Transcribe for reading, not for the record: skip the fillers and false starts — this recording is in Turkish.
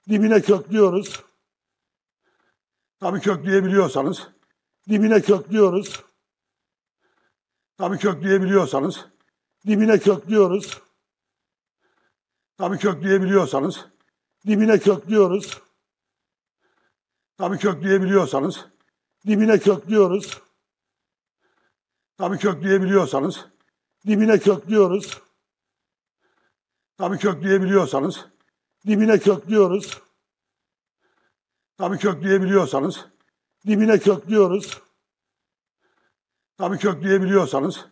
Dibine köklüyoruz. Tabii kökleyebiliyorsanız. Dibine köklüyoruz. Tabii kökleyebiliyorsanız. Dibine köklüyoruz. Tabii kökleyebiliyorsanız. Dibine köklüyoruz. Tabii kökleyebiliyorsanız. Dibine köklüyoruz. Tabii kökleyebiliyorsanız. Dibine köklüyoruz. Tabii kökleyebiliyorsanız. Dibine köklüyoruz. Tabii kökleyebiliyorsanız. Dibine köklüyoruz. Tabii kökleyebiliyorsanız.